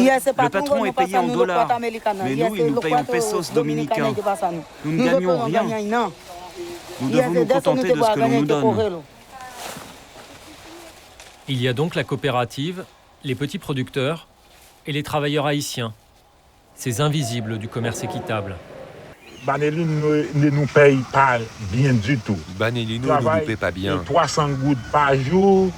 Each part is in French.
Le patron est payé en dollars, mais nous, il nous paye en pesos dominicains. Nous ne gagnons rien. Nous devons nous contenter de ce que l'on nous donne. Il y a donc la coopérative, les petits producteurs et les travailleurs haïtiens, ces invisibles du commerce équitable. Banelino ne nous paye pas bien du tout. Banelino ne nous paye pas bien. 300 gouttes par jour,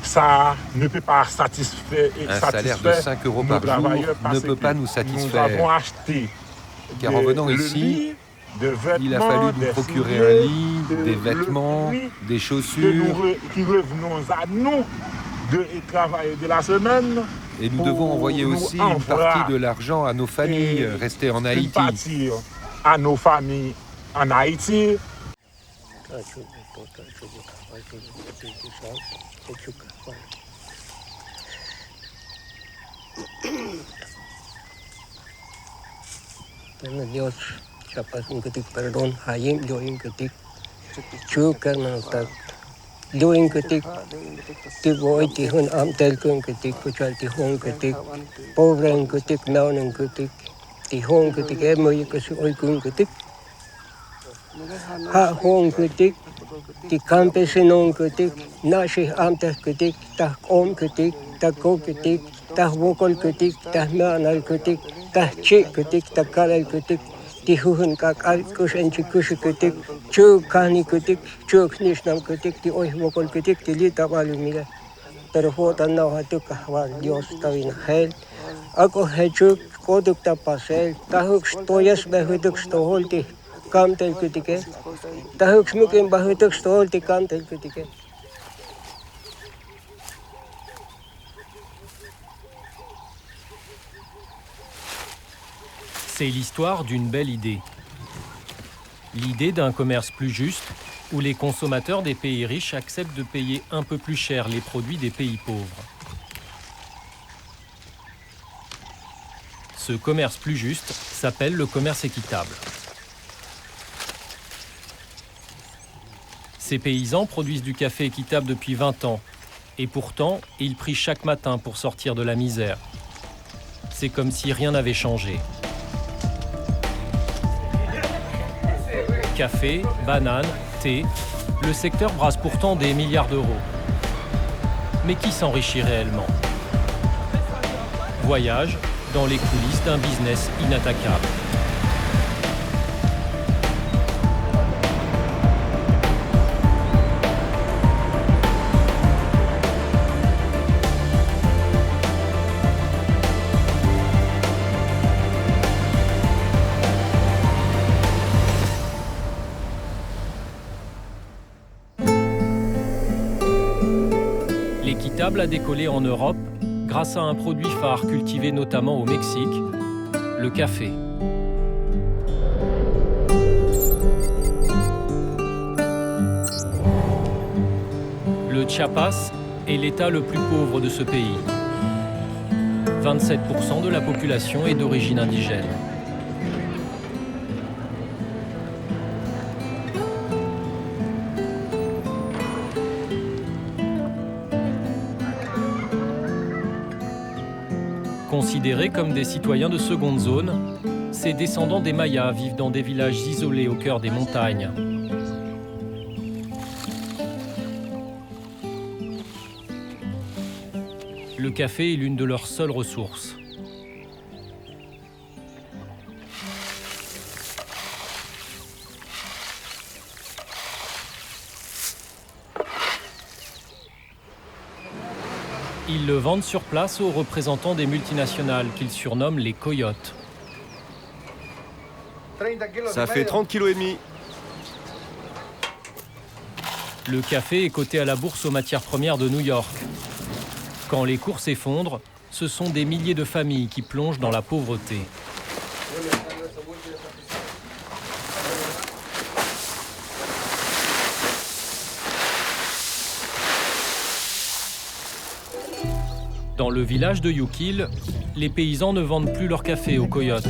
ça ne peut pas satisfaire. Un salaire de 5 € par jour ne peut pas nous satisfaire. Nous avons acheté car en venant ici, il a fallu nous procurer un lit, des vêtements, des chaussures. Qui revenons à nous de travailler de la semaine. Et nous devons envoyer aussi une partie de l'argent à nos familles restées en Haïti. Une partie à nos familles en Haïti. Dios, Chiapas un ketik perdon, hayim yo in ketik, chu karna tak, yo in ketik, ti boy ti hun am tel kun ketik, kuchal ti hong ketik, pobre in ketik, naun in ketik, ti hong ketik, emoy kasi oy kun ketik, ha hong ketik, ti campesino ketik, nasi am tel ketik, tah om ketik, tah ko ketik, tah wokol ketik, tah manal ketik, tah cik ketik, tah kalal ketik. Tihuhun kak alkus en chikus ketik, chuk kani ketik, chuk nisnam ketik, ti oy wokol ketik, ti lita balumila. Pero fotan na hatuk kahwal Dios tawin hel. Ako hechuk koduk tapasel, tahuk stoyas bahuduk stoholti kamtel ketike. Tahuk smukin bahuduk stoholti kamtel ketike. C'est l'histoire d'une belle idée. L'idée d'un commerce plus juste, où les consommateurs des pays riches acceptent de payer un peu plus cher les produits des pays pauvres. Ce commerce plus juste s'appelle le commerce équitable. Ces paysans produisent du café équitable depuis 20 ans, et pourtant, ils prient chaque matin pour sortir de la misère. C'est comme si rien n'avait changé. Café, bananes, thé, le secteur brasse pourtant des milliards d'euros. Mais qui s'enrichit réellement? Voyage dans les coulisses d'un business inattaquable. L'équitable a décollé en Europe grâce à un produit phare cultivé notamment au Mexique, le café. Le Chiapas est l'État le plus pauvre de ce pays. 27% de la population est d'origine indigène. Considérés comme des citoyens de seconde zone, ces descendants des Mayas vivent dans des villages isolés au cœur des montagnes. Le café est l'une de leurs seules ressources. Ils le vendent sur place aux représentants des multinationales qu'ils surnomment les coyotes. Ça fait 30,5 kg. Le café est coté à la bourse aux matières premières de New York. Quand les cours s'effondrent, ce sont des milliers de familles qui plongent dans la pauvreté. Dans le village de Yuquil, les paysans ne vendent plus leur café aux coyotes.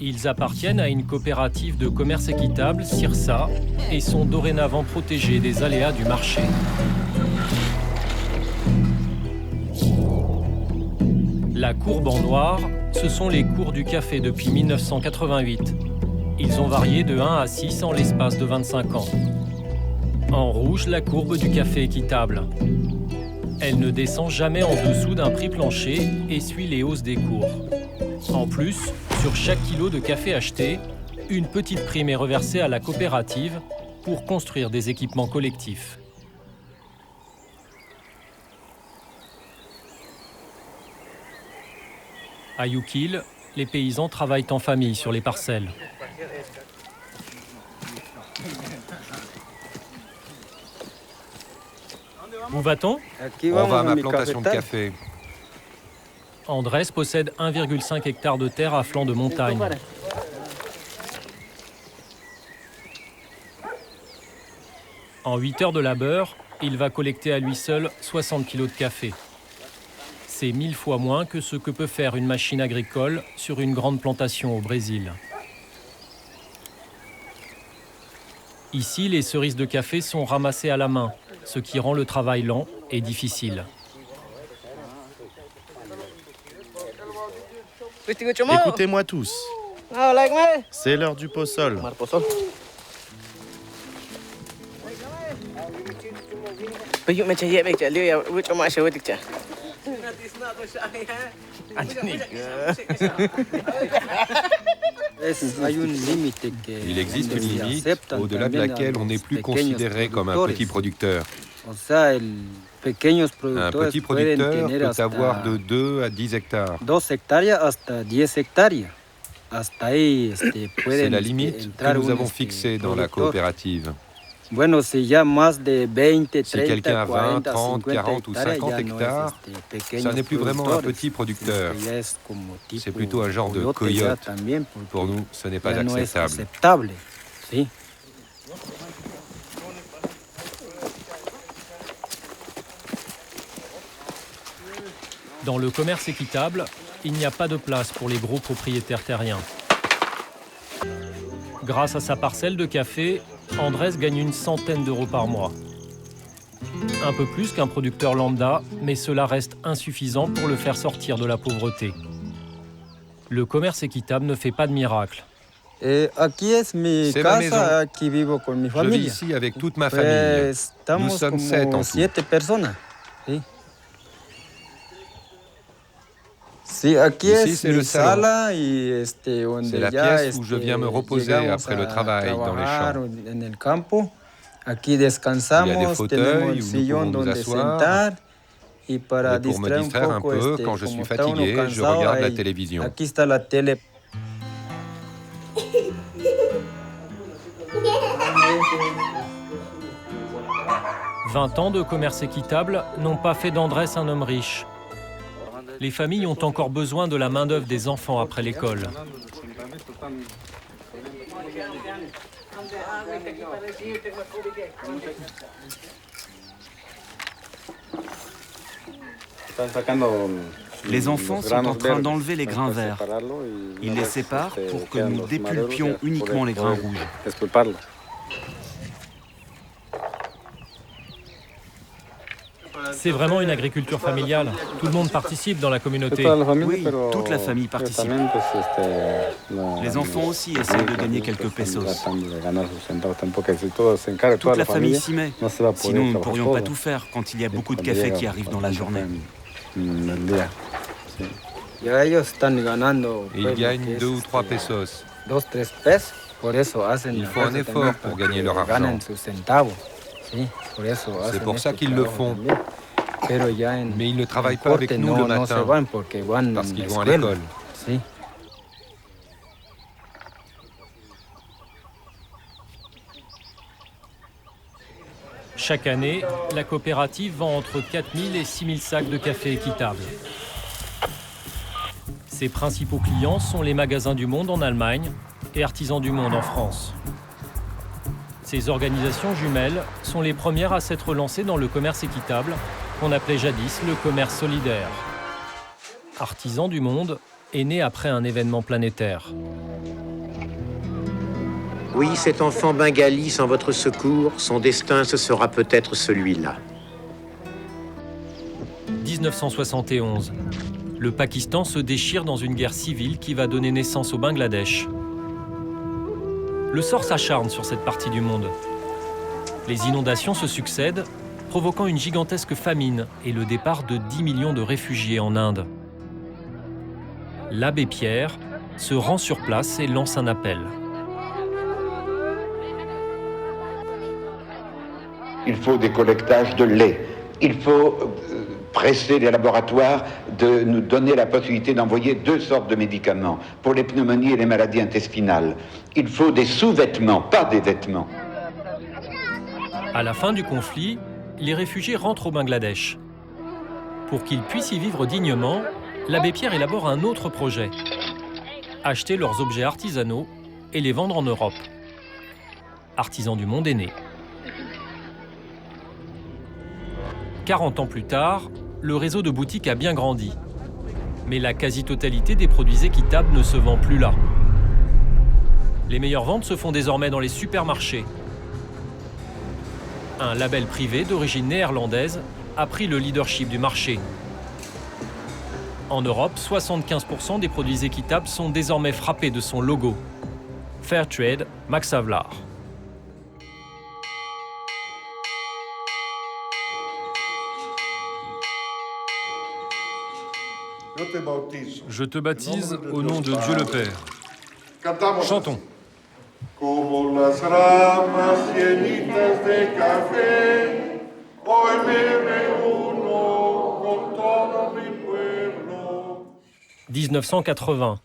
Ils appartiennent à une coopérative de commerce équitable, CIRSA, et sont dorénavant protégés des aléas du marché. La courbe en noir, ce sont les cours du café depuis 1988. Ils ont varié de 1 à 6 en l'espace de 25 ans. En rouge, la courbe du café équitable. Elle ne descend jamais en dessous d'un prix plancher et suit les hausses des cours. En plus, sur chaque kilo de café acheté, une petite prime est reversée à la coopérative pour construire des équipements collectifs. À Yukil, les paysans travaillent en famille sur les parcelles. Où va-t-on? On va à ma plantation de café. Andrés possède 1,5 hectare de terre à flanc de montagne. En 8 heures de labeur, il va collecter à lui seul 60 kilos de café. C'est 1000 fois moins que ce que peut faire une machine agricole sur une grande plantation au Brésil. Ici, les cerises de café sont ramassées à la main, ce qui rend le travail lent et difficile. Écoutez-moi tous. C'est l'heure du possol. Il existe une limite au-delà de laquelle on n'est plus considéré comme un petit producteur. Un petit producteur peut avoir de 2 à 10 hectares. C'est la limite que nous avons fixée dans la coopérative. Si quelqu'un a 20, 30, 40 ou 50 hectares, ça n'est plus vraiment un petit producteur. C'est plutôt un genre de coyote. Pour nous, ce n'est pas acceptable. Dans le commerce équitable, il n'y a pas de place pour les gros propriétaires terriens. Grâce à sa parcelle de café, Andrés gagne une centaine d'euros par mois. Un peu plus qu'un producteur lambda, mais cela reste insuffisant pour le faire sortir de la pauvreté. Le commerce équitable ne fait pas de miracle. C'est ma maison. Je vis ici avec toute ma famille. Nous sommes 7 en tout. Ici, c'est le salon. C'est la pièce où je viens me reposer après le travail dans les champs. Il y a des fauteuils où nous pouvons nous asseoir. Et pour me distraire un peu, quand je suis fatigué, je regarde la télévision. 20 ans de commerce équitable n'ont pas fait d'Andrés un homme riche. Les familles ont encore besoin de la main-d'œuvre des enfants après l'école. Les enfants sont en train d'enlever les grains verts. Ils les séparent pour que nous dépulpions uniquement les grains rouges. C'est vraiment une agriculture familiale. Tout le monde participe dans la communauté. Oui, toute la famille participe. Les enfants aussi essayent de gagner quelques pesos. Toute la famille s'y met. Sinon, nous ne pourrions pas tout faire quand il y a beaucoup de café qui arrive dans la journée. Ils gagnent 2 ou 3 pesos. Ils font un effort pour gagner leur argent. C'est pour ça qu'ils le font. Mais ils ne travaillent pas avec nous le matin, parce qu'ils vont à l'école. Chaque année, la coopérative vend entre 4000 et 6000 sacs de café équitable. Ses principaux clients sont les magasins du Monde en Allemagne et Artisans du Monde en France. Ces organisations jumelles sont les premières à s'être lancées dans le commerce équitable, qu'on appelait jadis le commerce solidaire. Artisans du Monde est né après un événement planétaire. Oui, cet enfant bengali, sans votre secours, son destin, ce sera peut-être celui-là. 1971. Le Pakistan se déchire dans une guerre civile qui va donner naissance au Bangladesh. Le sort s'acharne sur cette partie du monde. Les inondations se succèdent, provoquant une gigantesque famine et le départ de 10 millions de réfugiés en Inde. L'abbé Pierre se rend sur place et lance un appel. Il faut des collectages de lait. Il faut presser les laboratoires de nous donner la possibilité d'envoyer 2 sortes de médicaments pour les pneumonies et les maladies intestinales. Il faut des sous-vêtements, pas des vêtements. À la fin du conflit, les réfugiés rentrent au Bangladesh. Pour qu'ils puissent y vivre dignement, l'abbé Pierre élabore un autre projet. Acheter leurs objets artisanaux et les vendre en Europe. Artisan du monde est né. 40 ans plus tard, le réseau de boutiques a bien grandi. Mais la quasi-totalité des produits équitables ne se vend plus là. Les meilleures ventes se font désormais dans les supermarchés. Un label privé d'origine néerlandaise a pris le leadership du marché. En Europe, 75% des produits équitables sont désormais frappés de son logo. Fairtrade, Max Havelaar. Je te baptise au nom de Dieu le Père. Chantons. Como las ramas llenitas de café, hoy me reúno con todo mi pueblo. 1980.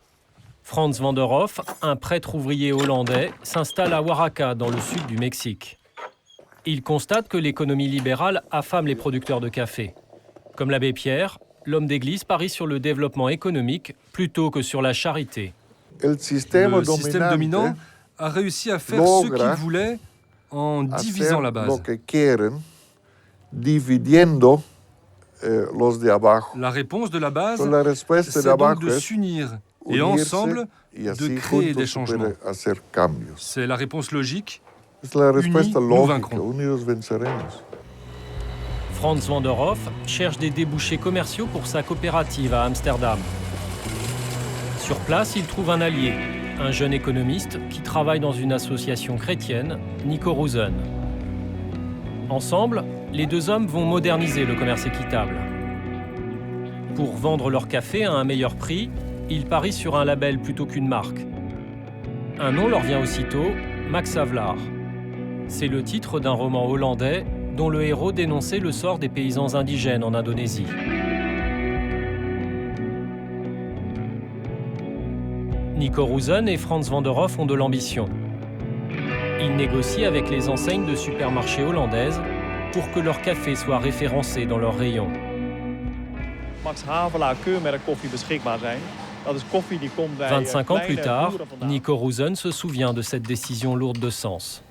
Franz van der Hoff, un prêtre ouvrier hollandais, s'installe à Oaxaca, dans le sud du Mexique. Il constate que l'économie libérale affame les producteurs de café. Comme l'abbé Pierre, l'homme d'église parie sur le développement économique plutôt que sur la charité. Le système dominant a réussi à faire ce qu'il voulait en divisant la base. La réponse de la base, c'est donc de s'unir et ensemble de créer des changements. C'est la réponse logique. Unis, nous vaincrons. Franz van der Hoff cherche des débouchés commerciaux pour sa coopérative à Amsterdam. Sur place, il trouve un allié, un jeune économiste qui travaille dans une association chrétienne, Nico Rosen. Ensemble, les deux hommes vont moderniser le commerce équitable. Pour vendre leur café à un meilleur prix, ils parient sur un label plutôt qu'une marque. Un nom leur vient aussitôt, Max Havelaar. C'est le titre d'un roman hollandais dont le héros dénonçait le sort des paysans indigènes en Indonésie. Nico Rosen et Franz van der Hoff ont de l'ambition. Ils négocient avec les enseignes de supermarchés hollandaises pour que leur café soit référencé dans leurs rayons. Max Havelaar keurmerk koffie beschikbaar zijn. Dat is koffie die komt bij 25 ans plus tard, Nico Rosen se souvient de cette décision lourde de sens.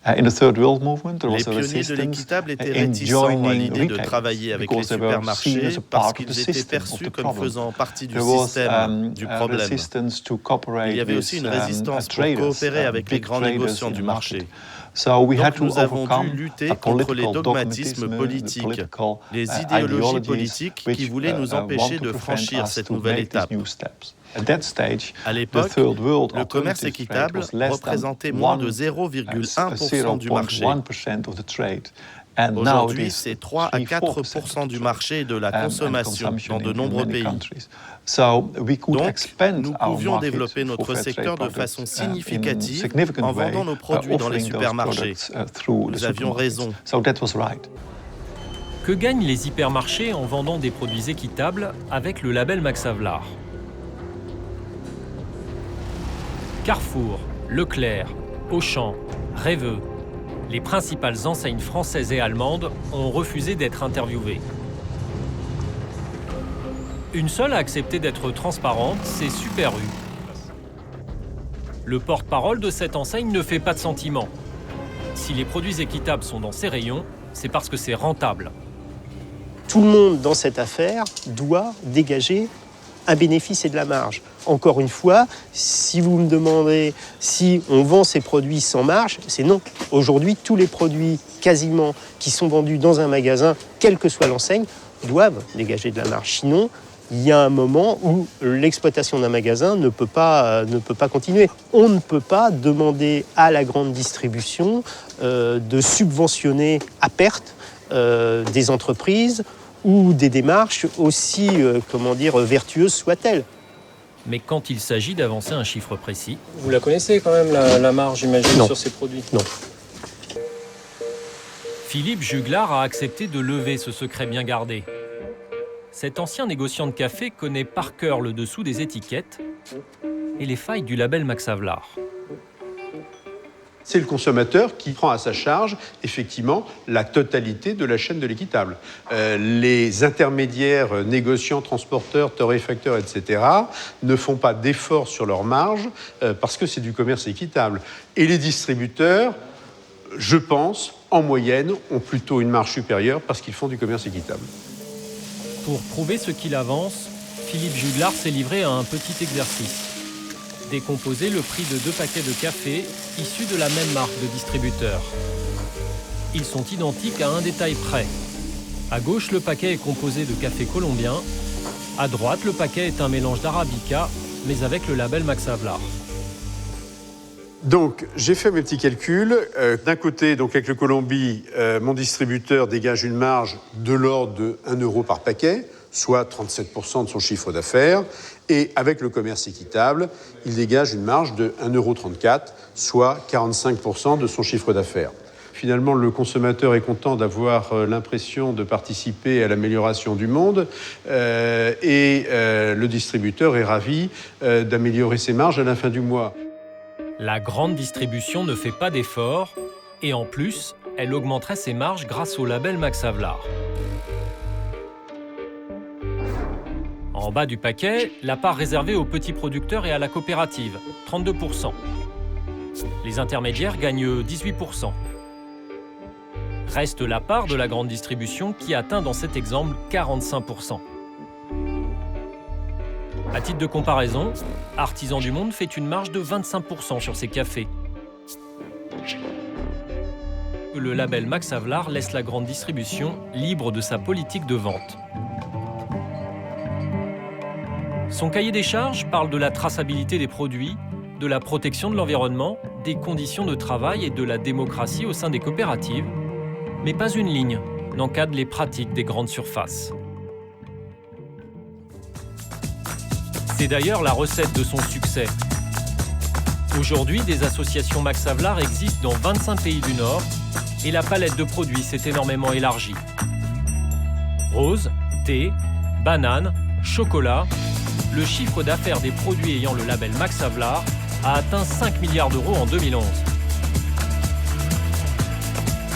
Les pionniers de l'équitable étaient réticents à l'idée de travailler avec les supermarchés parce qu'ils étaient perçus comme faisant partie du système, du problème. Il y avait aussi une résistance pour coopérer avec les grands négociants du marché. Donc nous avons dû lutter contre les dogmatismes politiques, les idéologies politiques qui voulaient nous empêcher de franchir cette nouvelle étape. À l'époque, le commerce équitable représentait moins de 0,1% du marché. Aujourd'hui, c'est 3 à 4% du marché de la consommation dans de nombreux pays. Donc, nous pouvions développer notre secteur de façon significative en vendant nos produits dans les supermarchés. Nous avions raison. Que gagnent les hypermarchés en vendant des produits équitables avec le label Max Havelaar ? Carrefour, Leclerc, Auchan, Reveux, les principales enseignes françaises et allemandes ont refusé d'être interviewées. Une seule a accepté d'être transparente, c'est Super U. Le porte-parole de cette enseigne ne fait pas de sentiment. Si les produits équitables sont dans ses rayons, c'est parce que c'est rentable. Tout le monde dans cette affaire doit dégager un bénéfice et de la marge. Encore une fois, si vous me demandez si on vend ces produits sans marge, c'est non. Aujourd'hui, tous les produits quasiment qui sont vendus dans un magasin, quelle que soit l'enseigne, doivent dégager de la marge. Sinon, il y a un moment où l'exploitation d'un magasin ne peut pas continuer. On ne peut pas demander à la grande distribution de subventionner à perte des entreprises ou des démarches aussi vertueuses soient-elles. Mais quand il s'agit d'avancer un chiffre précis... Vous la connaissez quand même, la marge, j'imagine, sur ces produits? Non. Philippe Juglar a accepté de lever ce secret bien gardé. Cet ancien négociant de café connaît par cœur le dessous des étiquettes et les failles du label Max Havelaar. C'est le consommateur qui prend à sa charge, effectivement, la totalité de la chaîne de l'équitable. Les intermédiaires, négociants, transporteurs, torréfacteurs, etc., ne font pas d'efforts sur leur marge parce que c'est du commerce équitable. Et les distributeurs, je pense, en moyenne, ont plutôt une marge supérieure parce qu'ils font du commerce équitable. Pour prouver ce qu'il avance, Philippe Juglar s'est livré à un petit exercice. Décomposer le prix de 2 paquets de café issus de la même marque de distributeur. Ils sont identiques à un détail près. À gauche, le paquet est composé de café colombien. À droite, le paquet est un mélange d'arabica, mais avec le label Max Havelaar. Donc, j'ai fait mes petits calculs. D'un côté, donc avec le Colombie, mon distributeur dégage une marge de l'ordre de 1 € par paquet, soit 37% de son chiffre d'affaires. Et avec le commerce équitable, il dégage une marge de 1,34 €, soit 45% de son chiffre d'affaires. Finalement, le consommateur est content d'avoir l'impression de participer à l'amélioration du monde et le distributeur est ravi d'améliorer ses marges à la fin du mois. La grande distribution ne fait pas d'efforts et en plus, elle augmenterait ses marges grâce au label Max Havelaar. En bas du paquet, la part réservée aux petits producteurs et à la coopérative, 32%. Les intermédiaires gagnent 18%. Reste la part de la grande distribution qui atteint dans cet exemple 45%. À titre de comparaison, Artisan du Monde fait une marge de 25% sur ses cafés. Le label Max Havelaar laisse la grande distribution libre de sa politique de vente. Son cahier des charges parle de la traçabilité des produits, de la protection de l'environnement, des conditions de travail et de la démocratie au sein des coopératives, mais pas une ligne n'encadre les pratiques des grandes surfaces. C'est d'ailleurs la recette de son succès. Aujourd'hui, des associations Max Havelaar existent dans 25 pays du Nord et la palette de produits s'est énormément élargie. Rose, thé, bananes, chocolat, le chiffre d'affaires des produits ayant le label Max Havelaar a atteint 5 milliards d'euros en 2011.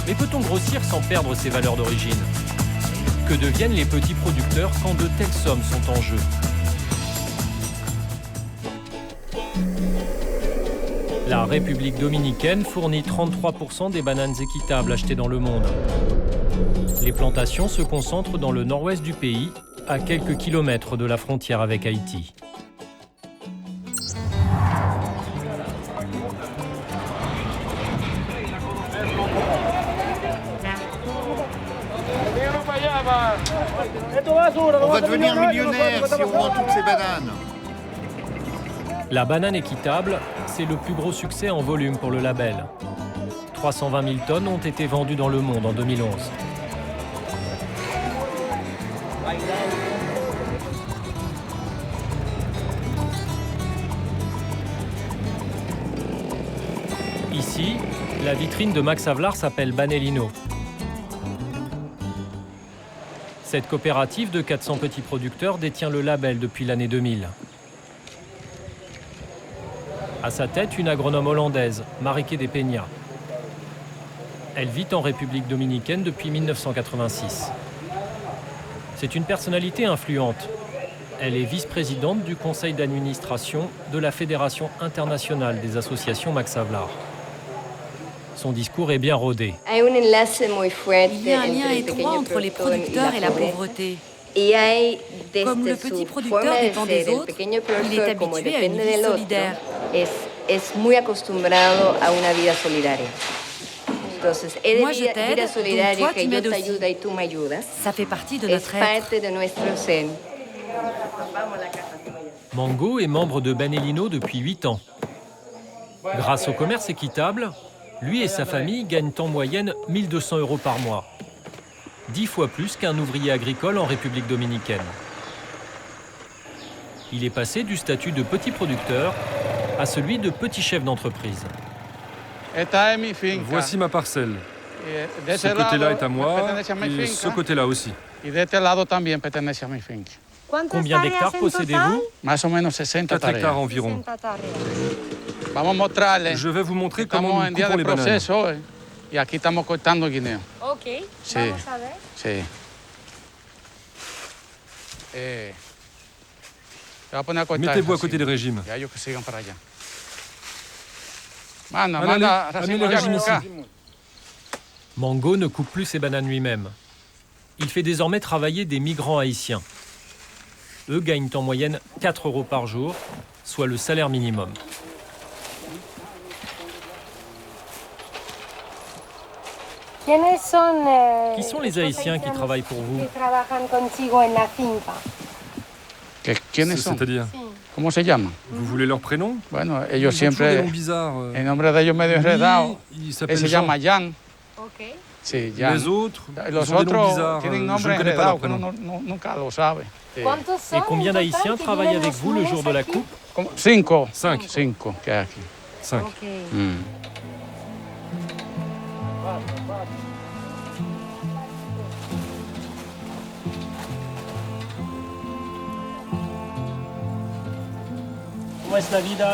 Mais peut-on grossir sans perdre ses valeurs d'origine? Que deviennent les petits producteurs quand de telles sommes sont en jeu? La République dominicaine fournit 33% des bananes équitables achetées dans le monde. Les plantations se concentrent dans le nord-ouest du pays, à quelques kilomètres de la frontière avec Haïti. On va devenir millionnaire si on vend toutes ces bananes. La banane équitable, c'est le plus gros succès en volume pour le label. 320 000 tonnes ont été vendues dans le monde en 2011. Ici, la vitrine de Max Havelaar s'appelle Banellino. Cette coopérative de 400 petits producteurs détient le label depuis l'année 2000. À sa tête, une agronome hollandaise, Marieke de Peña. Elle vit en République dominicaine depuis 1986. C'est une personnalité influente. Elle est vice-présidente du conseil d'administration de la Fédération internationale des associations Max Havelaar. Son discours est bien rodé. Il y a un lien étroit entre les producteurs et la pauvreté. Comme le petit producteur dépend des autres, il est habitué à une vie solidaire. Moi, je t'aide, donc toi, tu m'aides aussi. Ça fait partie de notre être. Mango est membre de Banelino depuis 8 ans. Grâce au commerce équitable, lui et sa famille gagnent en moyenne 1 200 € par mois. 10 fois plus qu'un ouvrier agricole en République dominicaine. Il est passé du statut de petit producteur à celui de petit chef d'entreprise. Voici ma parcelle. Ce côté-là est à moi et ce côté-là aussi. Combien d'hectares possédez-vous? 4 hectares environ. Je vais vous montrer comment nous coupons les bananes. Ok, Mettez-vous à côté du régime. Amenez le régime ici. Mango ne coupe plus ses bananes lui-même. Il fait désormais travailler des migrants haïtiens. Eux gagnent en moyenne 4 € par jour, soit le salaire minimum. Qui sont les Haïtiens qui travaillent pour vous? C'est-à-dire? ¿Cómo se llama? Vous voulez leur prénom? Bueno, Ils ellos ont toujours des siempre, noms bizarres. el nombre de ellos medio enredado. Ils Él s'appellent se Jean. llama Jan. Ok. Sí, Jan. Les autres, Los ils ont des noms otros bizarres. tienen Je nombres ne connais pas leur enredados que uno prénom. nunca lo sabe. Et combien d'Haïtiens travaillent avec vous le jour de la coupe? 5. 5. 5 que hay aquí. 5.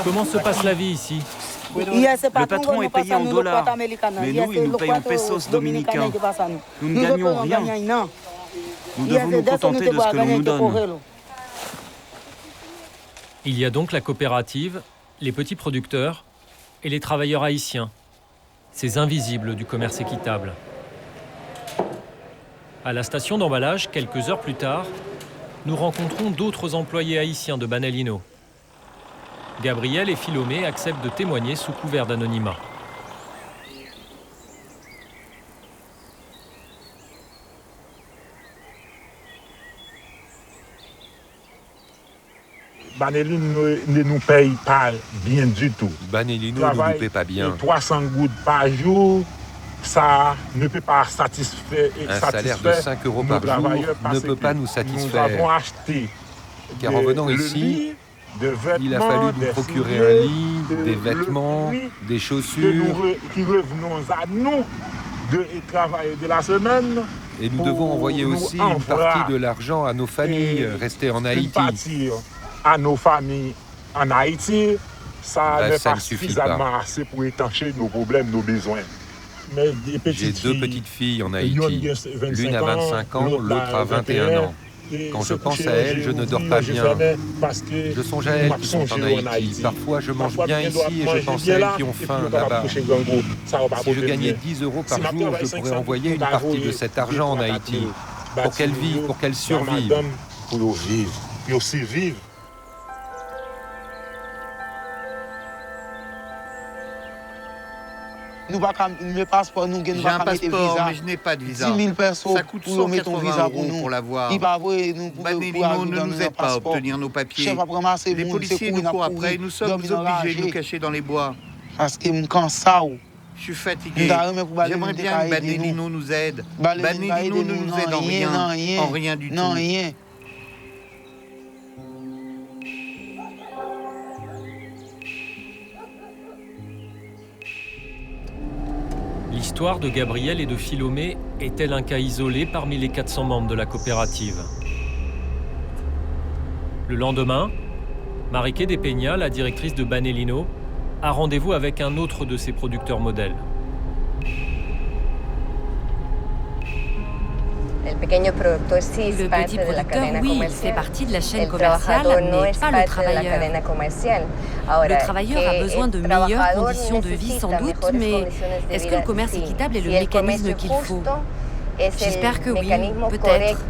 Comment se passe la vie ici? Le patron est payé en dollars, mais nous, il nous paye en pesos dominicains. Nous ne gagnons rien. Nous devons nous contenter de ce que l'on nous donne. Il y a donc la coopérative, les petits producteurs et les travailleurs haïtiens, ces invisibles du commerce équitable. À la station d'emballage, quelques heures plus tard, nous rencontrons d'autres employés haïtiens de Banelino. Gabriel et Philomé acceptent de témoigner sous couvert d'anonymat. Banelino ne nous paye pas bien du tout. Banelino ne nous paie pas bien. 300 gouttes par jour, ça ne peut pas satisfaire. Un salaire de 5 € par jour ne peut pas nous satisfaire. Nous avons acheté car en venant ici, il a fallu nous procurer un lit, des vêtements, des chaussures. Qui revenons à nous de travailler de la semaine. Et nous devons envoyer aussi une partie de l'argent à nos familles restées en Haïti. À nos familles en Haïti, ça n'est ça pas ne suffit suffisamment pas. assez pour étancher nos problèmes, nos besoins. J'ai 2 petites filles en Haïti, l'une à 25 ans, l'autre à 21 ans. Quand je pense à elles, je ne dors pas bien. Je songe à elles qui sont en Haïti. Parfois, je mange bien ici et je pense à elles qui ont faim là-bas. Si je gagnais 10 € par jour, je pourrais envoyer une partie de cet argent en Haïti pour qu'elles vivent, pour qu'elles survivent. Pour vivre, et aussi vivre. J'ai un passeport, mais je n'ai pas de visa. 10 000 pesos, ça coûte 180 € pour l'avoir. Banelino ne nous aide pas à obtenir nos papiers. Les policiers nous courent après, nous sommes obligés de nous cacher dans les bois. Je suis fatigué. J'aimerais bien que Banelino nous aide. Banelino ne nous aide en rien du tout. L'histoire de Gabriel et de Philomé est-elle un cas isolé parmi les 400 membres de la coopérative? Le lendemain, Marique de Peña, la directrice de Banelino, a rendez-vous avec un autre de ses producteurs modèles. Le petit producteur, oui, il fait partie de la chaîne commerciale, mais pas le travailleur. Le travailleur a besoin de meilleures conditions de vie sans doute, mais est-ce que le commerce équitable est le mécanisme qu'il faut? J'espère que oui, peut-être.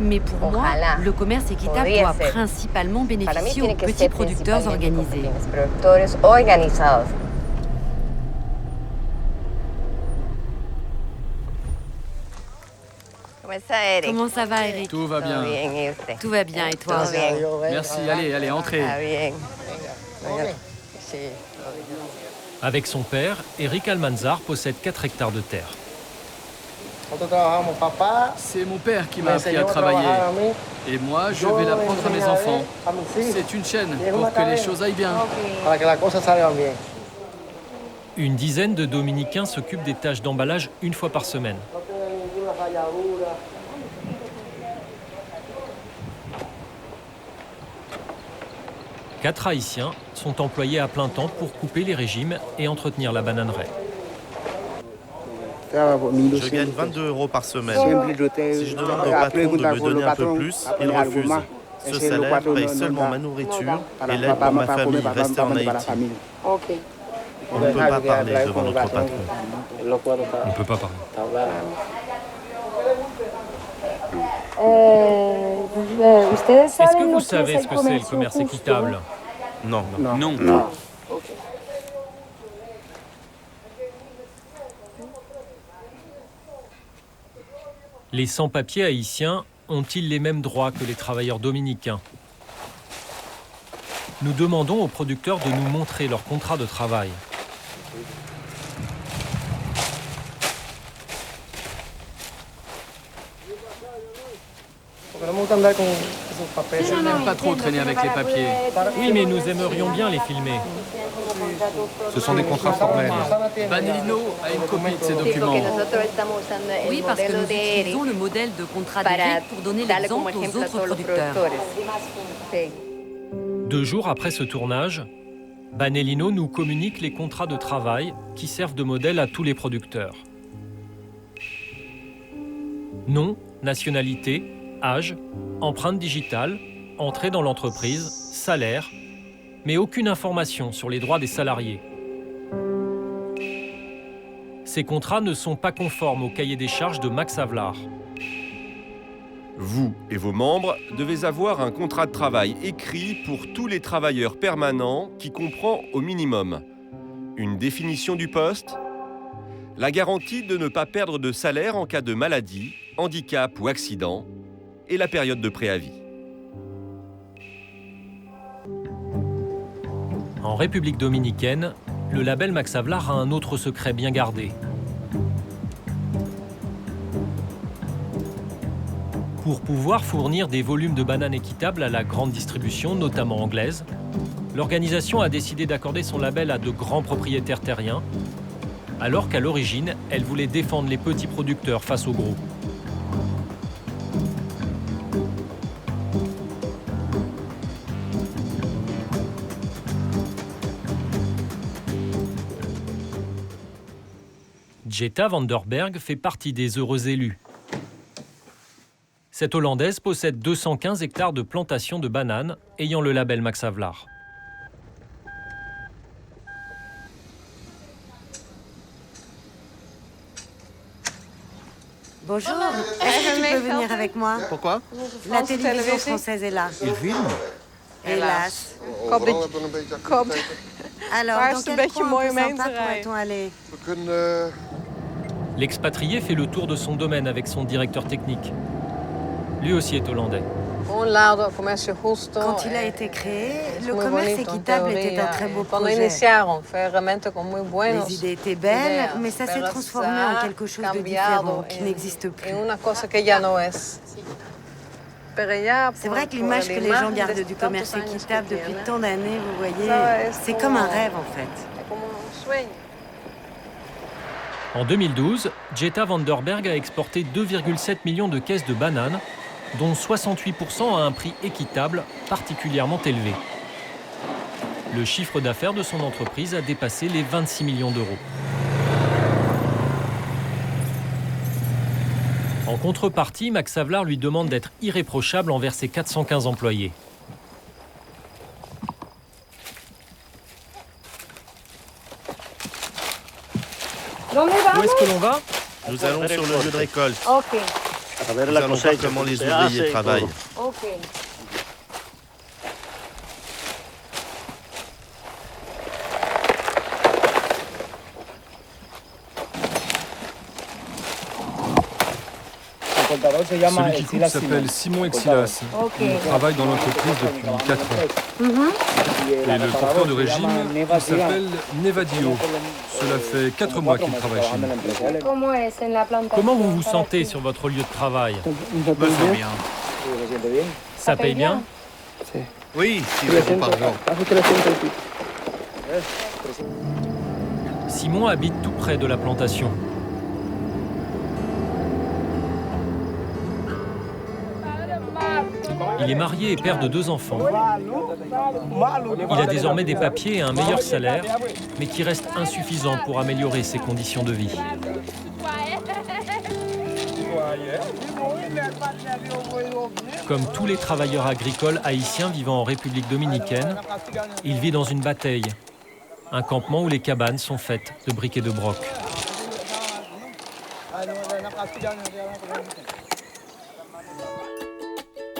Mais pour moi, le commerce équitable doit principalement bénéficier aux petits producteurs organisés. Comment ça va, Eric? Tout va bien. Tout va bien, et toi? Merci, allez, entrez. Avec son père, Eric Almanzar possède 4 hectares de terre. C'est mon père qui m'a appris à travailler. Et moi, je vais l'apprendre à mes enfants. C'est une chaîne pour que les choses aillent bien. Une dizaine de Dominicains s'occupent des tâches d'emballage une fois par semaine. Quatre Haïtiens sont employés à plein temps pour couper les régimes et entretenir la bananeraie. Je gagne 22 € par semaine. Si je demande au patron de me donner un peu plus, il refuse. Ce salaire paye seulement ma nourriture et l'aide pour ma famille restée en Haïti. On ne peut pas parler devant notre patron. On ne peut pas parler. Est-ce que vous savez ce que c'est le commerce équitable? Non. Les sans-papiers haïtiens ont-ils les mêmes droits que les travailleurs dominicains? Nous demandons aux producteurs de nous montrer leur contrat de travail. Je n'aime pas trop traîner avec les papiers. Oui, mais nous aimerions bien les filmer. Ce sont des contrats formels. Banelino a une copie de ces documents. Oui, parce que nous utilisons le modèle de contrat d'Eric pour donner l'exemple aux autres producteurs. 2 jours après ce tournage, Banelino nous communique les contrats de travail qui servent de modèle à tous les producteurs. Nom, nationalité, âge, empreinte digitale, entrée dans l'entreprise, salaire, mais aucune information sur les droits des salariés. Ces contrats ne sont pas conformes au cahier des charges de Max Havelaar. Vous et vos membres devez avoir un contrat de travail écrit pour tous les travailleurs permanents qui comprend au minimum une définition du poste, la garantie de ne pas perdre de salaire en cas de maladie, handicap ou accident et la période de préavis. En République dominicaine, le label Max Havelaar a un autre secret bien gardé. Pour pouvoir fournir des volumes de bananes équitables à la grande distribution, notamment anglaise, l'organisation a décidé d'accorder son label à de grands propriétaires terriens, alors qu'à l'origine, elle voulait défendre les petits producteurs face aux gros. Jetta van der Berg fait partie des heureux élus. Cette Hollandaise possède 215 hectares de plantations de bananes ayant le label Max Havelaar. Bonjour, est-ce que tu peux venir avec moi? Pourquoi? La télévision française est là. Il filme? Hélas. Alors, dans quel coin un peu sympa pourrait-on aller? L'expatrié fait le tour de son domaine avec son directeur technique. Lui aussi est hollandais. Quand il a été créé, le commerce équitable était un très beau projet. Les idées étaient belles, mais ça s'est transformé en quelque chose de différent, qui n'existe plus. C'est vrai que l'image que les gens gardent du commerce équitable depuis tant d'années, vous voyez, c'est comme un rêve en fait. En 2012, Jetta van der Berg a exporté 2,7 millions de caisses de bananes, dont 68% à un prix équitable particulièrement élevé. Le chiffre d'affaires de son entreprise a dépassé les 26 millions d'euros. En contrepartie, Max Havelaar lui demande d'être irréprochable envers ses 415 employés. Où est-ce que l'on va? Nous allons sur le lieu de récolte. Ok. Nous allons voir comment les ouvriers travaillent. Ok. Celui qui coupe s'appelle Simon Exilas. Il travaille dans l'entreprise depuis 4 ans. Et le porteur de régime, il s'appelle Nevadio. Cela fait 4 mois qu'il travaille chez nous. Comment vous vous sentez sur votre lieu de travail? Je me sens bien. Ça paye bien? Oui, 6 € par jour. Simon habite tout près de la plantation. Il est marié et père de 2 enfants. Il a désormais des papiers et un meilleur salaire, mais qui reste insuffisant pour améliorer ses conditions de vie. Comme tous les travailleurs agricoles haïtiens vivant en République dominicaine, il vit dans une bataille, un campement où les cabanes sont faites de briques et de broc.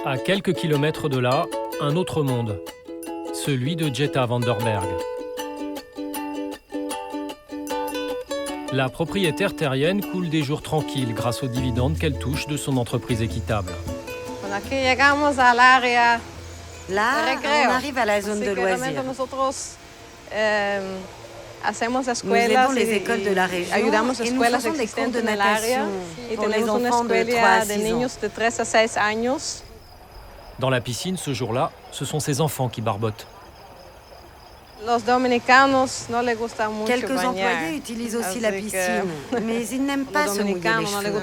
À quelques kilomètres de là, un autre monde, celui de Jetta Vanderberg. La propriétaire terrienne coule des jours tranquilles grâce aux dividendes qu'elle touche de son entreprise équitable. Là, on arrive à la zone de loisirs. Nous aidons les écoles de la région et nous faisons des cours de natation pour les enfants de 3 à 6 ans. Dans la piscine, ce jour-là, ce sont ses enfants qui barbotent. Quelques employés utilisent aussi la piscine, mais ils n'aiment pas se mouiller les cheveux.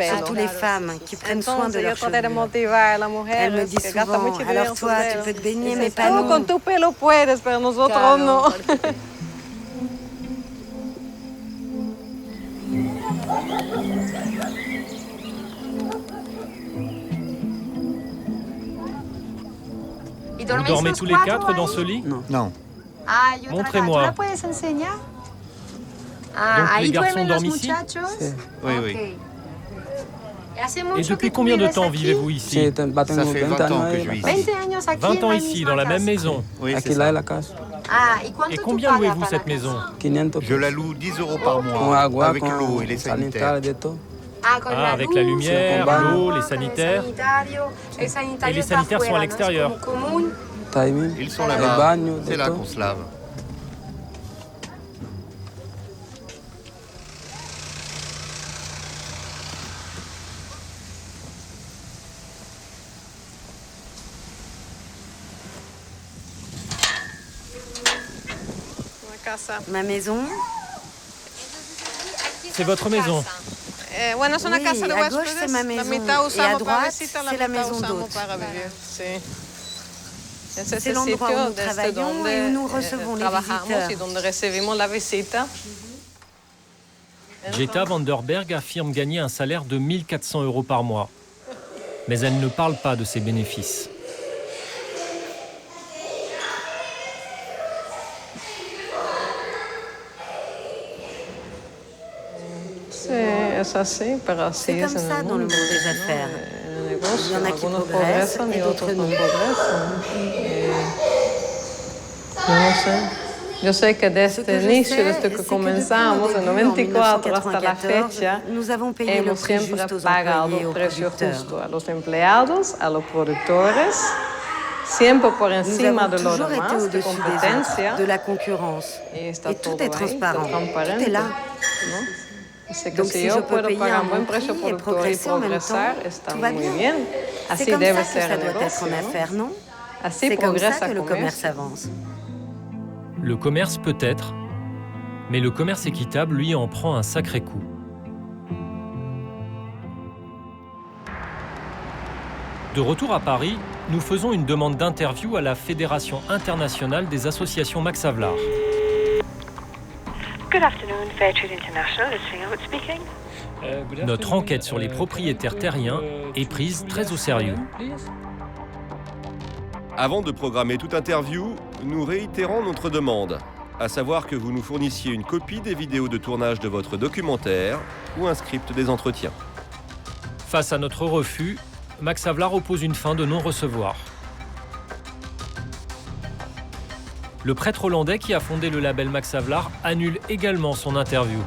Surtout les femmes qui prennent soin de leurs cheveux. Elle me dit souvent, alors toi, tu peux te baigner, mais pas nous. Vous dormez tous les 4 dans ce lit? Non. Montrez-moi. Donc les garçons dorment ici? Oui, oui. Et depuis combien de temps vivez-vous ici? Ça fait 20 ans que je vis ici. 20 ans ici, dans la même maison? Oui, c'est ça. Et combien louez-vous cette maison? Je la loue 10 € par mois, avec l'eau et les sanitaires. Ah, avec la lumière, l'eau, les sanitaires. Et les sanitaires sont à l'extérieur. Ils sont là-bas, c'est là qu'on se lave. Ma maison. C'est votre maison? Oui, à gauche, c'est ma maison. Et à droite, c'est la maison d'hôte. C'est l'endroit où nous travaillons et où nous recevons les visiteurs. Jetta Vanderberg affirme gagner un salaire de 1 400 € par mois. Mais elle ne parle pas de ses bénéfices. C'est comme ça dans le monde des affaires. Il y en a qui progressent et d'autres non. Yo sé que desde el inicio, desde que comenzamos en 94 hasta la fecha, hemos siempre pagado el precio justo a los empleados, a los productores, siempre por encima de lo demás, de competencia. De la concurrence. Et tout est transparent. Tout est là. Donc si yo puedo pagar un buen precio productor y progresar, está muy bien. Así debe ser el negocio, ¿no? Así progresa el comercio. Le commerce peut-être, mais le commerce équitable, lui, en prend un sacré coup. De retour à Paris, nous faisons une demande d'interview à la Fédération internationale des associations Max Havelaar. Good afternoon, Fairtrade International, it's Singlewood speaking. Notre enquête sur les propriétaires terriens est prise très au sérieux. Avant de programmer toute interview, nous réitérons notre demande, à savoir que vous nous fournissiez une copie des vidéos de tournage de votre documentaire ou un script des entretiens. Face à notre refus, Max Havelaar oppose une fin de non-recevoir. Le prêtre hollandais qui a fondé le label Max Havelaar annule également son interview.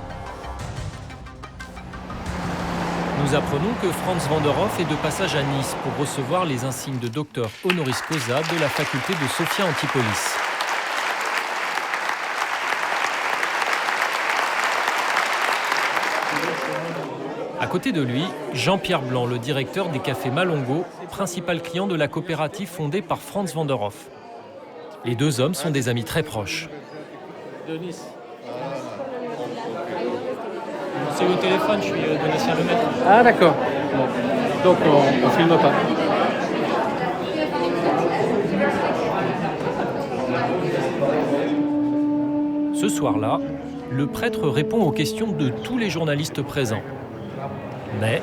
Nous apprenons que Franz van der Hoff est de passage à Nice pour recevoir les insignes de docteur honoris causa de la faculté de Sophia Antipolis. À côté de lui, Jean-Pierre Blanc, le directeur des cafés Malongo, principal client de la coopérative fondée par Franz van der Hoff. Les deux hommes sont des amis très proches. C'est au téléphone, je suis Donatien Lemaître. Ah d'accord. Bon. Donc on filme pas. Ce soir-là, le prêtre répond aux questions de tous les journalistes présents. Mais...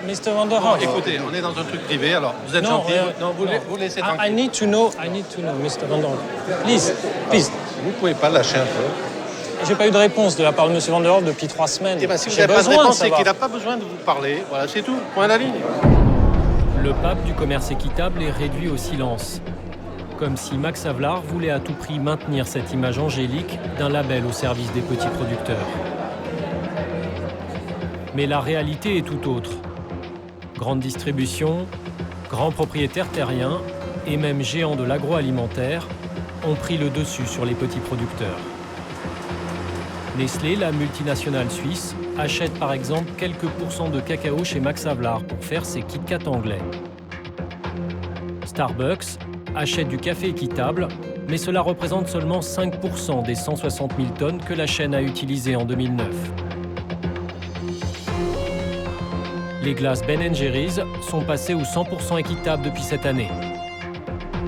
Mr. van der Hoff. Écoutez, on est dans un truc privé, alors vous êtes gentil. Non, vous laissez tranquille. I need to know, Mr. van der Hoff. Please. Vous pouvez pas lâcher un peu. J'ai pas eu de réponse de la part de M. van der Hoff depuis 3 semaines. Eh ben, si vous n'avez pas de réponse, c'est qu'il n'a pas besoin de vous parler. Voilà, c'est tout. Point à la ligne. Le pape du commerce équitable est réduit au silence. Comme si Max Havelaar voulait à tout prix maintenir cette image angélique d'un label au service des petits producteurs. Mais la réalité est tout autre. Grande distribution, grands propriétaires terriens et même géants de l'agroalimentaire ont pris le dessus sur les petits producteurs. Nestlé, la multinationale suisse, achète par exemple quelques pourcents de cacao chez Max Havelaar pour faire ses Kit Kat anglais. Starbucks achète du café équitable, mais cela représente seulement 5% des 160 000 tonnes que la chaîne a utilisées en 2009. Les glaces Ben & Jerry's sont passées au 100% équitable depuis cette année.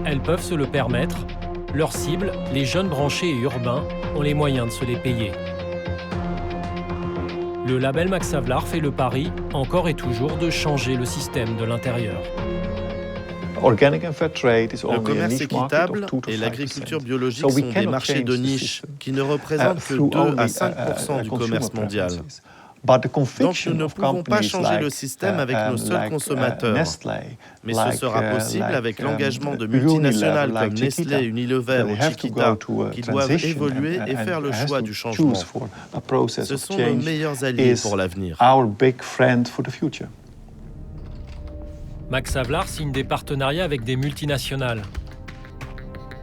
Elles peuvent se le permettre. Leur cible, les jeunes branchés et urbains, ont les moyens de se les payer. Le label Max Havelaar fait le pari, encore et toujours, de changer le système de l'intérieur. Le commerce équitable et l'agriculture biologique sont des marchés de niche qui ne représentent que 2 à 5% du commerce mondial. Donc nous ne pouvons pas changer le système avec nos seuls consommateurs. Mais ce sera possible avec l'engagement de multinationales comme Nestlé, Unilever ou Chiquita qui doivent évoluer et faire le choix du changement. Ce sont nos meilleurs alliés pour l'avenir. Max Havelaar signe des partenariats avec des multinationales.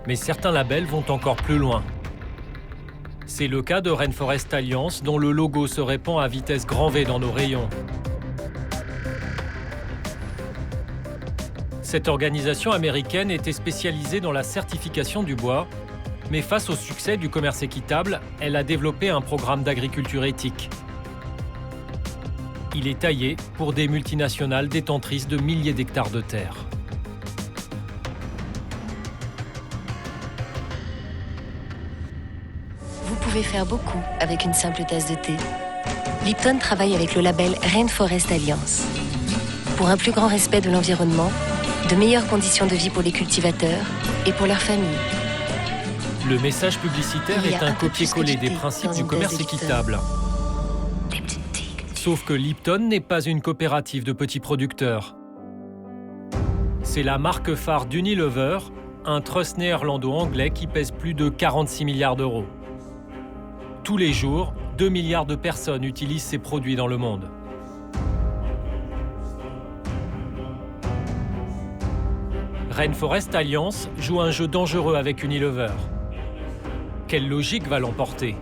Mais certains labels vont encore plus loin. C'est le cas de Rainforest Alliance, dont le logo se répand à vitesse grand V dans nos rayons. Cette organisation américaine était spécialisée dans la certification du bois, mais face au succès du commerce équitable, elle a développé un programme d'agriculture éthique. Il est taillé pour des multinationales détentrices de milliers d'hectares de terre. Vous pouvez faire beaucoup avec une simple tasse de thé. Lipton travaille avec le label Rainforest Alliance. Pour un plus grand respect de l'environnement, de meilleures conditions de vie pour les cultivateurs et pour leurs familles. Le message publicitaire est un copier-coller des principes du commerce équitable. Sauf que Lipton n'est pas une coopérative de petits producteurs. C'est la marque phare d'Unilever, un trust néerlando-anglais qui pèse plus de 46 milliards d'euros. Tous les jours, 2 milliards de personnes utilisent ces produits dans le monde. Rainforest Alliance joue un jeu dangereux avec Unilever. Quelle logique va l'emporter?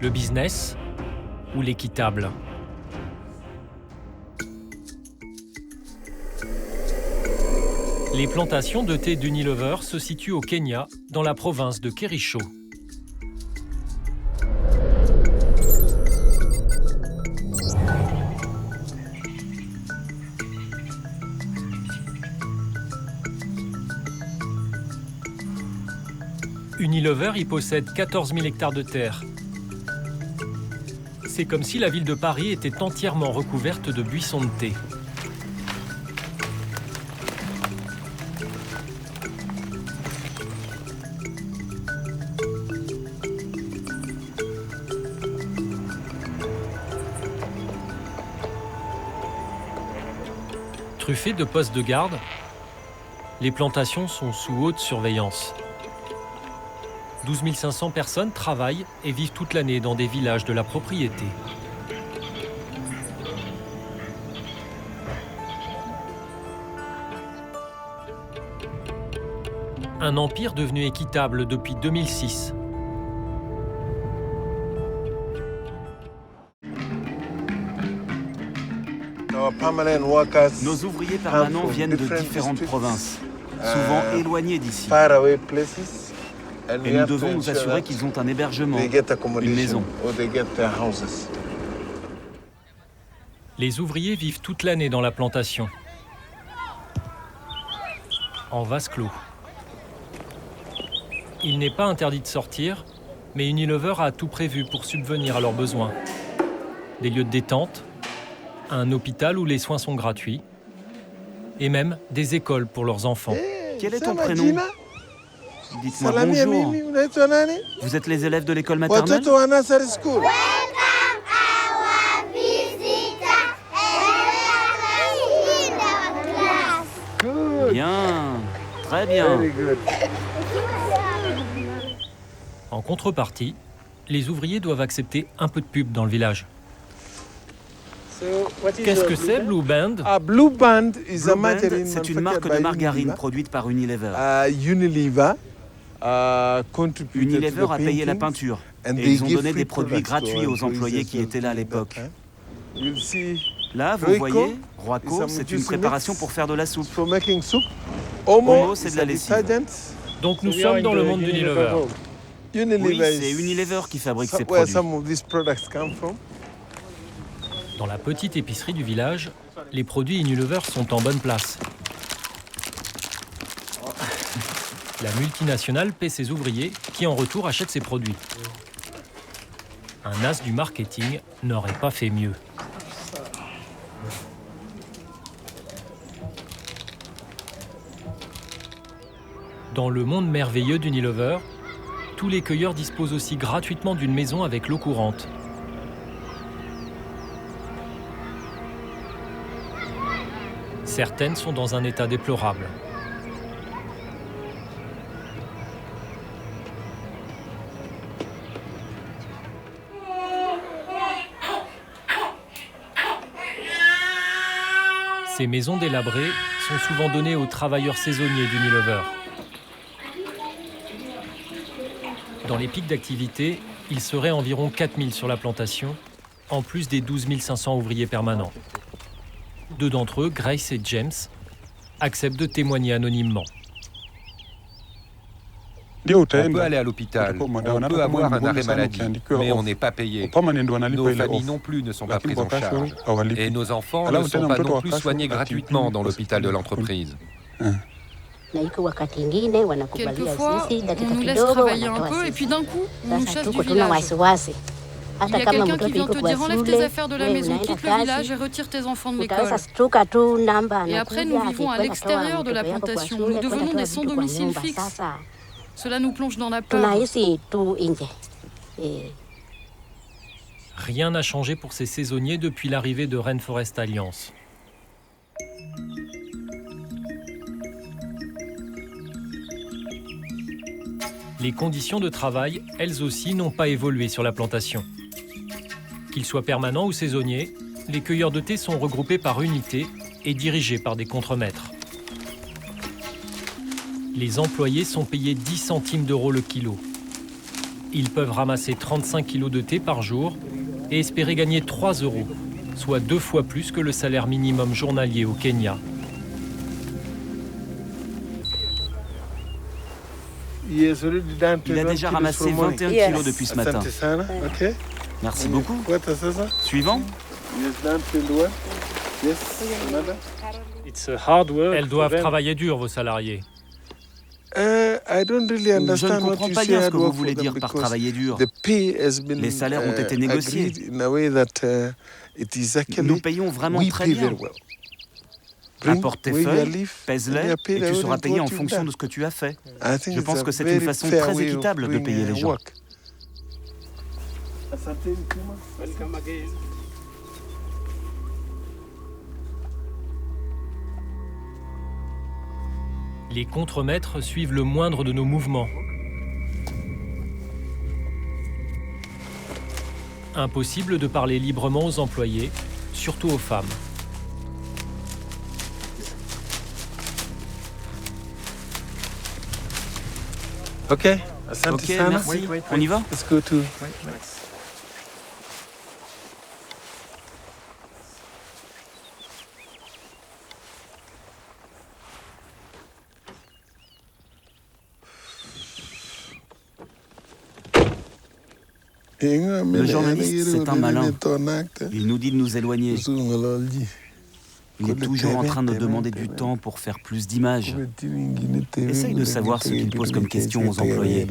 Le business ou l'équitable? Les plantations de thé d'Unilever se situent au Kenya, dans la province de Kericho. Unilever y possède 14 000 hectares de terre. C'est comme si la ville de Paris était entièrement recouverte de buissons de thé. Truffées de postes de garde, les plantations sont sous haute surveillance. 12 500 personnes travaillent et vivent toute l'année dans des villages de la propriété. Un empire devenu équitable depuis 2006. Nos ouvriers permanents viennent de différentes provinces, souvent éloignés d'ici. Et nous devons nous assurer qu'ils ont un hébergement, une maison. Les ouvriers vivent toute l'année dans la plantation, en vase clos. Il n'est pas interdit de sortir, mais Unilever a tout prévu pour subvenir à leurs besoins. Des lieux de détente, un hôpital où les soins sont gratuits, et même des écoles pour leurs enfants. Quel est ton prénom? Dites-moi bonjour. Vous êtes les élèves de l'école maternelle? Bien, très bien. En contrepartie, les ouvriers doivent accepter un peu de pub dans le village. Qu'est-ce que c'est, Blue Band? Blue Band, c'est une marque de margarine produite par Unilever. Unilever a payé la peinture et ils ont donné des produits gratuits aux employés qui étaient là à l'époque. Là, vous voyez, Royco, c'est une préparation pour faire de la soupe. Omo, c'est de la lessive. Donc nous sommes dans le monde d'Unilever. Oui, c'est Unilever qui fabrique ces produits. Dans la petite épicerie du village, les produits Unilever sont en bonne place. La multinationale paie ses ouvriers qui, en retour, achètent ses produits. Un as du marketing n'aurait pas fait mieux. Dans le monde merveilleux d'Unilever, tous les cueilleurs disposent aussi gratuitement d'une maison avec l'eau courante. Certaines sont dans un état déplorable. Ces maisons délabrées sont souvent données aux travailleurs saisonniers d'Unilever. Dans les pics d'activité, il serait environ 4000 sur la plantation, en plus des 12 500 ouvriers permanents. Deux d'entre eux, Grace et James, acceptent de témoigner anonymement. On peut aller à l'hôpital, on peut avoir un arrêt maladie, mais on n'est pas payé. Nos familles non plus ne sont pas prises en charge. Et nos enfants ne sont pas non plus soignés gratuitement dans l'hôpital de l'entreprise. Quelquefois, on nous laisse travailler un peu et puis d'un coup, on nous chasse du village. Il y a quelqu'un qui vient te dire enlève tes affaires de la maison, quitte le village et retire tes enfants de l'école. Et après, nous vivons à l'extérieur de la plantation. Nous devenons des sans-domicile fixe. Cela nous plonge dans la peur. Rien n'a changé pour ces saisonniers depuis l'arrivée de Rainforest Alliance. Les conditions de travail, elles aussi, n'ont pas évolué sur la plantation. Qu'ils soient permanents ou saisonniers, les cueilleurs de thé sont regroupés par unité et dirigés par des contremaîtres. Les employés sont payés 10 centimes d'euros le kilo. Ils peuvent ramasser 35 kilos de thé par jour et espérer gagner 3 euros, soit 2 fois plus que le salaire minimum journalier au Kenya. Il a déjà ramassé 21 kilos depuis ce matin. Merci beaucoup. Suivant. Elles doivent travailler dur, vos salariés. Je ne comprends pas bien ce que vous voulez dire par travailler dur. Les salaires ont été négociés. Nous payons vraiment très bien. Apporte tes feuilles, pèse-les et tu seras payé en fonction de ce que tu as fait. Je pense que c'est une façon très équitable de payer les gens. Les contremaîtres suivent le moindre de nos mouvements. Impossible de parler librement aux employés, surtout aux femmes. Ok, merci. On y va? Let's go to... Le journaliste, c'est un malin. Il nous dit de nous éloigner. Il est toujours en train de demander du temps pour faire plus d'images. Essaye de savoir ce qu'il pose comme question aux employés.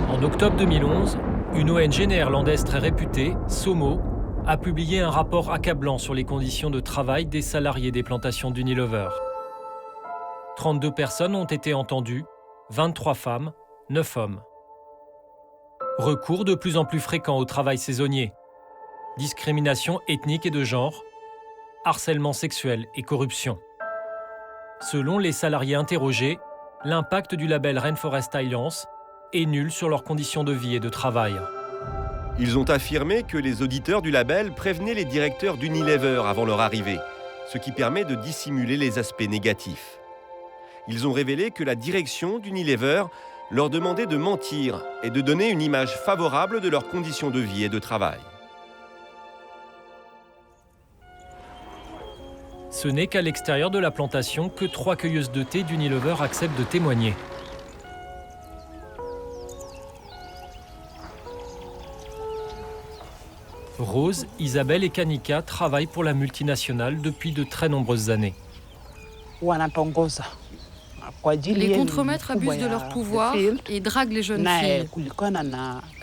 En octobre 2011, une ONG néerlandaise très réputée, SOMO, a publié un rapport accablant sur les conditions de travail des salariés des plantations d'Unilever. 32 personnes ont été entendues, 23 femmes, 9 hommes. Recours de plus en plus fréquent au travail saisonnier, discrimination ethnique et de genre, harcèlement sexuel et corruption. Selon les salariés interrogés, l'impact du label Rainforest Alliance est nul sur leurs conditions de vie et de travail. Ils ont affirmé que les auditeurs du label prévenaient les directeurs d'Unilever avant leur arrivée, ce qui permet de dissimuler les aspects négatifs. Ils ont révélé que la direction d'Unilever leur demandait de mentir et de donner une image favorable de leurs conditions de vie et de travail. Ce n'est qu'à l'extérieur de la plantation que 3 cueilleuses de thé d'Unilever acceptent de témoigner. Rose, Isabelle et Kanika travaillent pour la multinationale depuis de très nombreuses années. Les contremaîtres abusent de leur pouvoir et draguent les jeunes filles.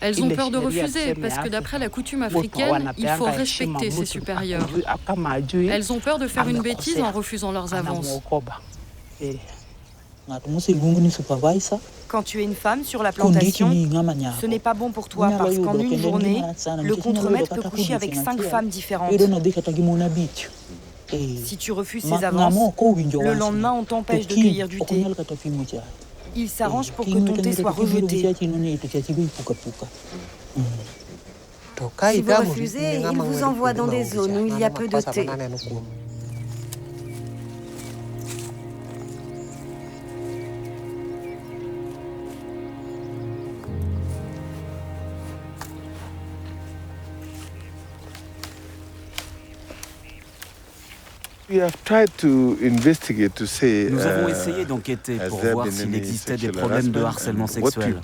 Elles ont peur de refuser parce que d'après la coutume africaine, il faut respecter ses supérieurs. Elles ont peur de faire une bêtise en refusant leurs avances. Quand tu es une femme sur la plantation, ce n'est pas bon pour toi parce qu'en une journée, le contremaître peut coucher avec 5 femmes différentes. Si tu refuses ces avances, le lendemain on t'empêche de cueillir du thé. Il s'arrange pour que ton thé soit rejeté. Si vous refusez, ils vous envoient dans des zones où il y a peu de thé. Nous avons essayé d'enquêter pour voir s'il existait des problèmes de harcèlement sexuel.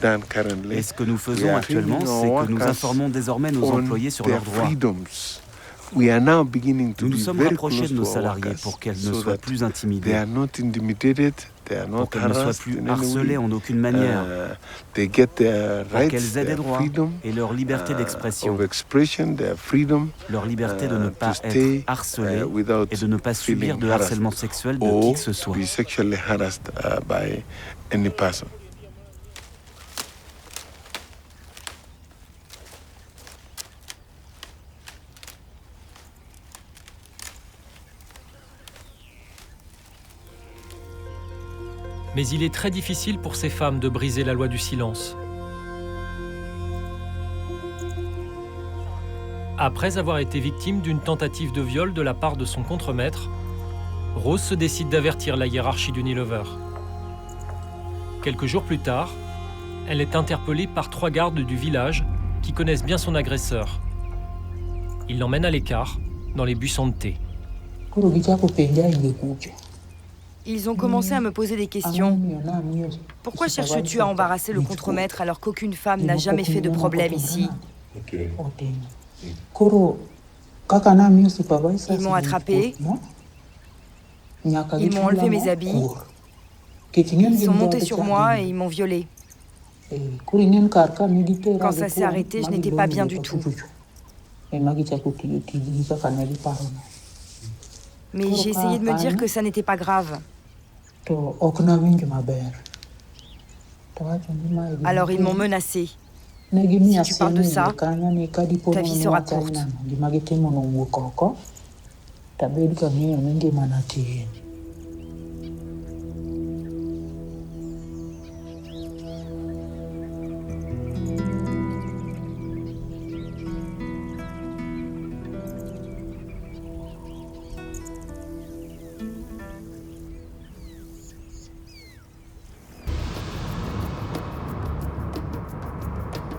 Et ce que nous faisons actuellement, c'est que nous informons désormais nos employés sur leurs droits. Nous nous sommes rapprochés de nos salariés pour qu'elles ne soient plus intimidées, pour qu'elles ne soient plus harcelées en aucune manière, pour qu'elles aient des droits et leur liberté d'expression, leur liberté de ne pas être harcelées et de ne pas subir de harcèlement sexuel de qui que ce soit. Mais il est très difficile pour ces femmes de briser la loi du silence. Après avoir été victime d'une tentative de viol de la part de son contremaître, Rose se décide d'avertir la hiérarchie d'Unilever. Quelques jours plus tard, elle est interpellée par 3 gardes du village qui connaissent bien son agresseur. Ils l'emmènent à l'écart, dans les buissons de thé. Ils ont commencé à me poser des questions. Pourquoi cherches-tu à embarrasser le contremaître alors qu'aucune femme n'a jamais fait de problème ici? Ils m'ont attrapée. Ils m'ont enlevé mes habits. Ils sont montés sur moi et ils m'ont violée. Quand ça s'est arrêté, je n'étais pas bien du tout. Mais j'ai essayé de me dire que ça n'était pas grave. Alors ils m'ont menacée. Si tu parles de ça, ta vie sera courte.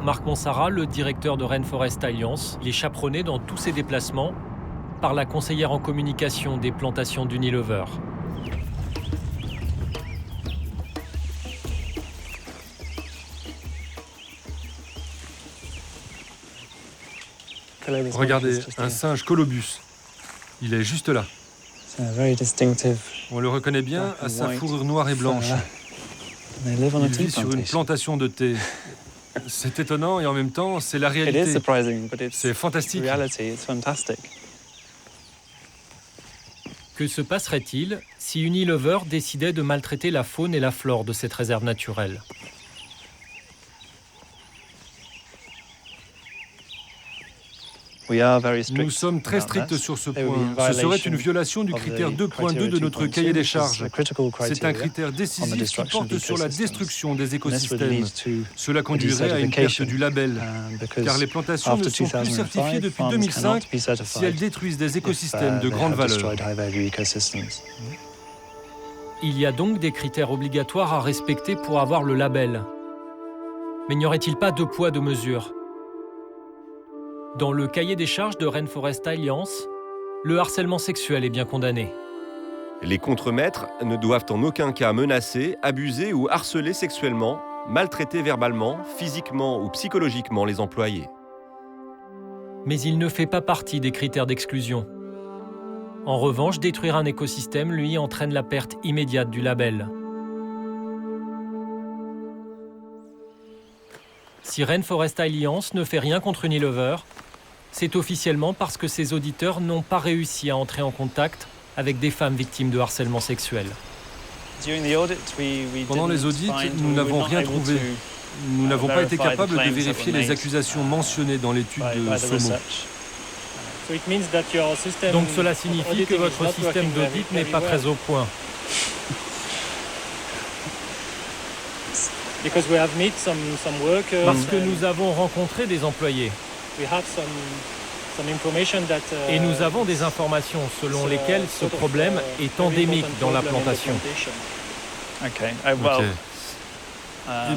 Marc Monsara, le directeur de Rainforest Alliance, il est chaperonné dans tous ses déplacements par la conseillère en communication des plantations d'Unilever. Regardez, un singe colobus. Il est juste là. On le reconnaît bien à sa fourrure noire et blanche. Il vit sur une plantation de thé. C'est étonnant et en même temps, c'est la réalité. C'est fantastique. Que se passerait-il si Unilever décidait de maltraiter la faune et la flore de cette réserve naturelle ? Nous sommes très stricts sur ce point. Ce serait une violation du critère 2.2 de notre cahier des charges. C'est un critère décisif qui porte sur la destruction des écosystèmes. Cela conduirait à une perte du label, car les plantations ne sont plus certifiées depuis 2005 si elles détruisent des écosystèmes de grande valeur. Il y a donc des critères obligatoires à respecter pour avoir le label. Mais n'y aurait-il pas deux poids, deux mesures ? Dans le cahier des charges de Rainforest Alliance, le harcèlement sexuel est bien condamné. Les contremaîtres ne doivent en aucun cas menacer, abuser ou harceler sexuellement, maltraiter verbalement, physiquement ou psychologiquement les employés. Mais il ne fait pas partie des critères d'exclusion. En revanche, détruire un écosystème, lui, entraîne la perte immédiate du label. Si Rainforest Alliance ne fait rien contre Unilever, c'est officiellement parce que ses auditeurs n'ont pas réussi à entrer en contact avec des femmes victimes de harcèlement sexuel. Pendant les audits, nous n'avons rien trouvé. Nous n'avons pas été capables de vérifier les accusations mentionnées dans l'étude de SOMO. Donc cela signifie que votre système d'audit n'est pas très au point. Parce que nous avons rencontré des employés. Et nous avons des informations selon lesquelles ce problème est endémique dans la plantation. Eh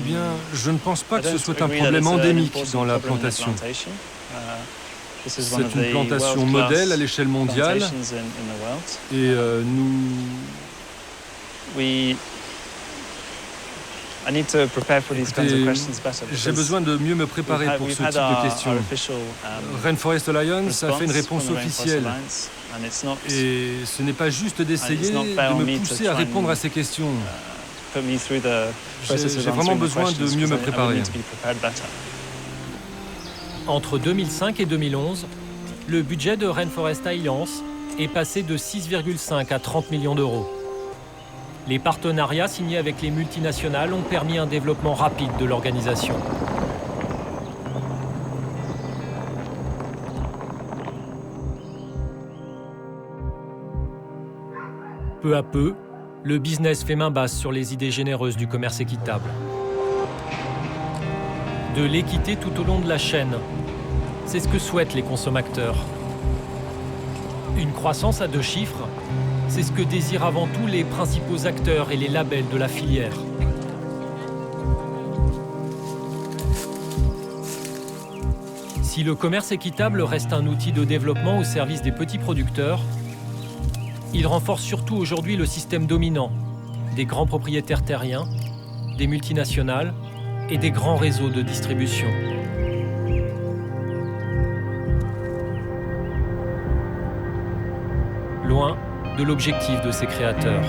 bien, je ne pense pas que ce soit un problème endémique dans la plantation. C'est une plantation modèle à l'échelle mondiale et j'ai besoin de mieux me préparer pour ce type de questions. Rainforest Alliance a fait une réponse officielle. Et ce n'est pas juste d'essayer de me pousser à répondre à ces questions. J'ai vraiment besoin de mieux me préparer. Entre 2005 et 2011, le budget de Rainforest Alliance est passé de 6,5 à 30 millions d'euros. Les partenariats signés avec les multinationales ont permis un développement rapide de l'organisation. Peu à peu, le business fait main basse sur les idées généreuses du commerce équitable. De l'équité tout au long de la chaîne, c'est ce que souhaitent les consommateurs. Une croissance à 2 chiffres, c'est ce que désirent avant tout les principaux acteurs et les labels de la filière. Si le commerce équitable reste un outil de développement au service des petits producteurs, il renforce surtout aujourd'hui le système dominant des grands propriétaires terriens, des multinationales et des grands réseaux de distribution. Loin de l'objectif de ses créateurs.